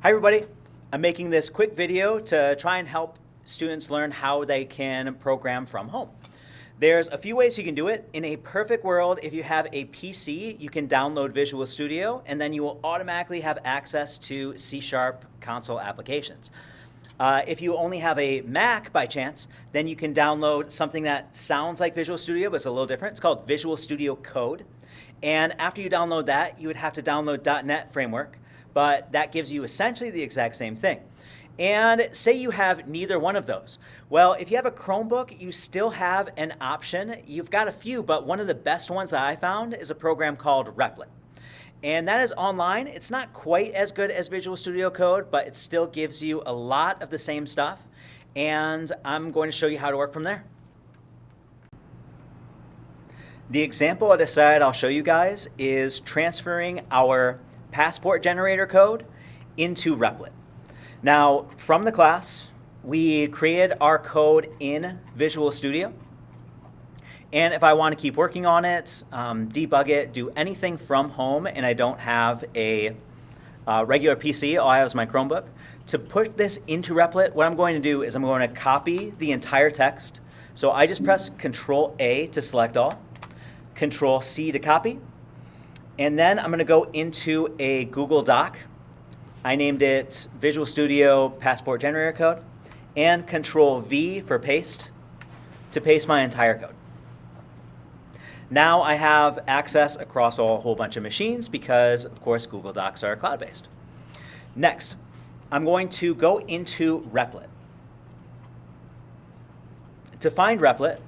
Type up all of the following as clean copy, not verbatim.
Hi everybody, I'm making this quick video to try and help students learn how they can program from home. There's a few ways you can do it. In a perfect world, if you have a PC, you can download Visual Studio and then you will automatically have access to C# console applications. If you only have a Mac by chance, then you can download something that sounds like Visual Studio, but it's a little different. It's called Visual Studio Code. And after you download that, you would have to download .NET Framework, but that gives you essentially the exact same thing. And say you have neither one of those. Well, if you have a Chromebook, you still have an option. You've got a few, but one of the best ones that I found is a program called Replit. And that is online. It's not quite as good as Visual Studio Code, but it still gives you a lot of the same stuff. And I'm going to show you how to work from there. The example I decided I'll show you guys is transferring our passport generator code into Replit. Now, from the class, we created our code in Visual Studio. And if I want to keep working on it, debug it, do anything from home, and I don't have a regular PC, all I have is my Chromebook, to put this into Replit, what I'm going to do is I'm going to copy the entire text. So I just press Control-A to select all, Control-C to copy, and then I'm going to go into a Google Doc. I named it Visual Studio Passport Generator Code, and Control-V for paste to paste my entire code. Now I have access across a whole bunch of machines because, of course, Google Docs are cloud-based. Next, I'm going to go into Replit. To find Replit,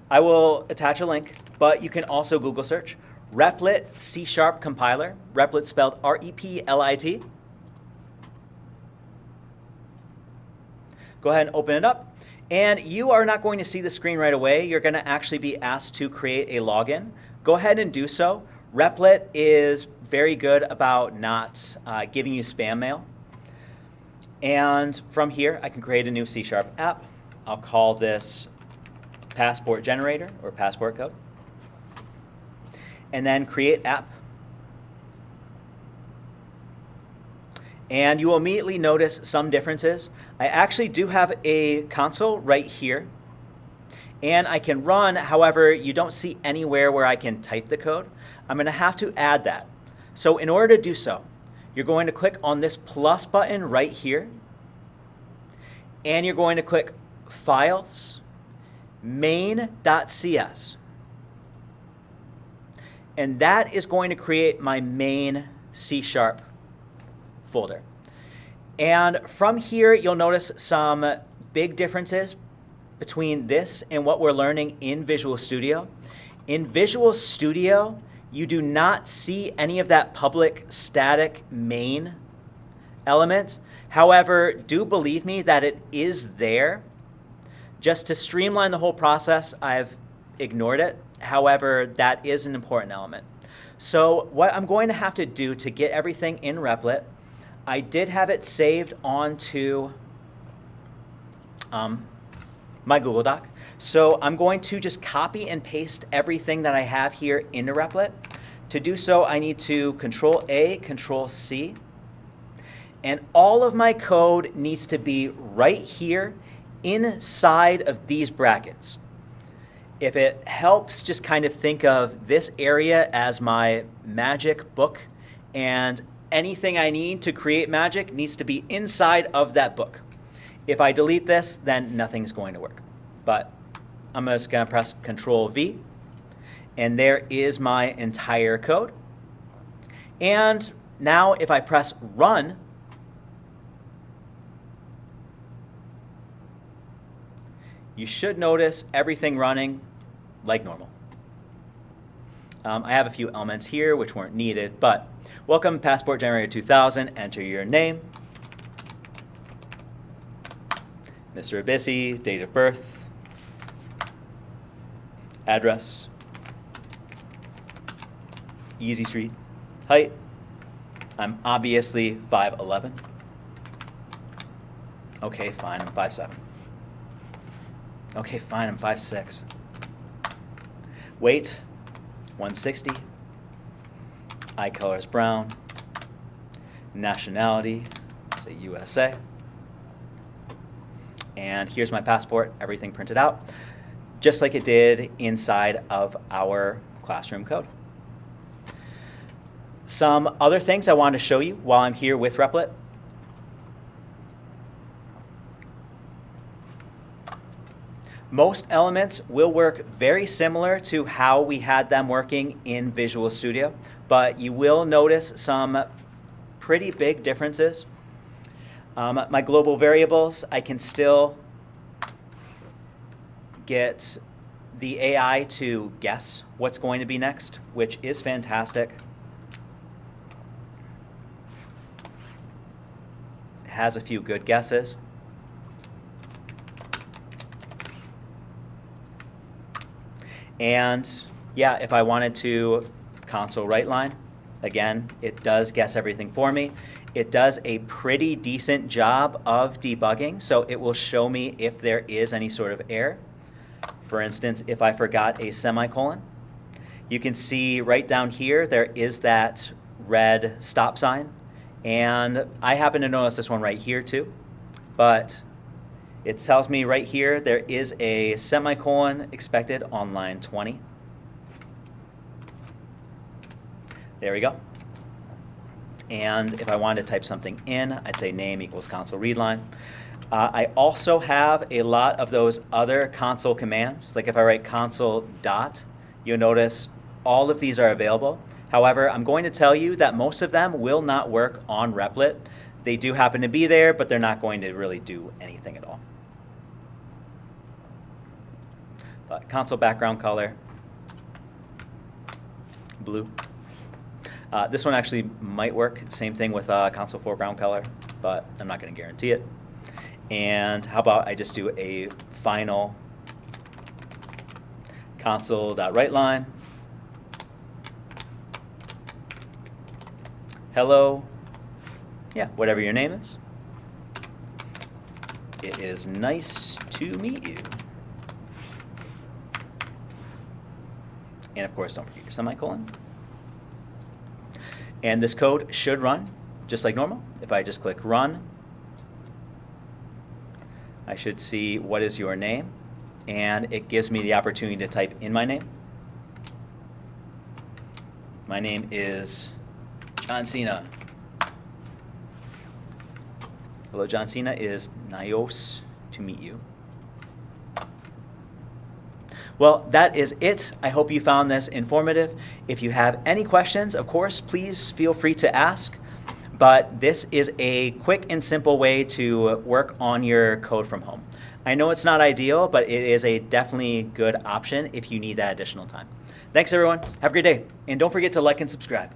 I will attach a link, but you can also Google search Replit C# compiler, Replit spelled R-E-P-L-I-T. Go ahead and open it up. And you are not going to see the screen right away. You're going to actually be asked to create a login. Go ahead and do so. Replit is very good about not giving you spam mail. And from here, I can create a new C# app. I'll call this Passport Generator or Passport Code. And then create app. And you will immediately notice some differences. I actually do have a console right here. And I can run, however, you don't see anywhere where I can type the code. I'm going to have to add that. So in order to do so, you're going to click on this plus button right here. And you're going to click Files, main.cs. And that is going to create my main C# folder. And from here, you'll notice some big differences between this and what we're learning in Visual Studio. In Visual Studio, you do not see any of that public static main element. However, do believe me that it is there. Just to streamline the whole process, I've ignored it. However, that is an important element. So what I'm going to have to do to get everything in Replit, I did have it saved onto my Google Doc. So I'm going to just copy and paste everything that I have here into Replit. To do so, I need to Control-A, Control-C. And all of my code needs to be right here inside of these brackets. If it helps, just kind of think of this area as my magic book, and anything I need to create magic needs to be inside of that book. If I delete this, then nothing's going to work. But I'm just going to press Control-V, and there is my entire code. And now if I press Run, you should notice everything running like normal. I have a few elements here which weren't needed, but welcome Passport Generator 2000, enter your name, Mr. Abissi, date of birth, address, Easy Street, height, I'm obviously 5'11". Okay, fine, I'm 5'7". Okay, fine, I'm 5'6". Weight, 160. Eye color is brown. Nationality, say USA. And here's my passport, everything printed out, just like it did inside of our classroom code. Some other things I want to show you while I'm here with Replit. Most elements will work very similar to how we had them working in Visual Studio, but you will notice some pretty big differences. My global variables, I can still get the AI to guess what's going to be next, which is fantastic. It has a few good guesses. And yeah, if I wanted to console write line, again, it does guess everything for me. It does a pretty decent job of debugging, so it will show me if there is any sort of error. For instance, if I forgot a semicolon, you can see right down here there is that red stop sign. And I happen to notice this one right here too, but it tells me right here there is a semicolon expected on line 20. There we go. And if I wanted to type something in, I'd say name equals console read line. I also have a lot of those other console commands. Like if I write console dot, you'll notice all of these are available. However, I'm going to tell you that most of them will not work on Replit. They do happen to be there, but they're not going to really do anything at all. But console background color, blue. This one actually might work. Same thing with console foreground color, but I'm not going to guarantee it. And how about I just do a final console.writeLine. Hello. Yeah, whatever your name is. It is nice to meet you. And of course, don't forget your semicolon. And this code should run just like normal. If I just click run, I should see what is your name, and it gives me the opportunity to type in my name. My name is John Cena. Hello, John Cena. Is nice to meet you. Well, that is it. I hope you found this informative. If you have any questions, of course, please feel free to ask. But this is a quick and simple way to work on your code from home. I know it's not ideal, but it is a definitely good option if you need that additional time. Thanks, everyone. Have a great day. And don't forget to like and subscribe.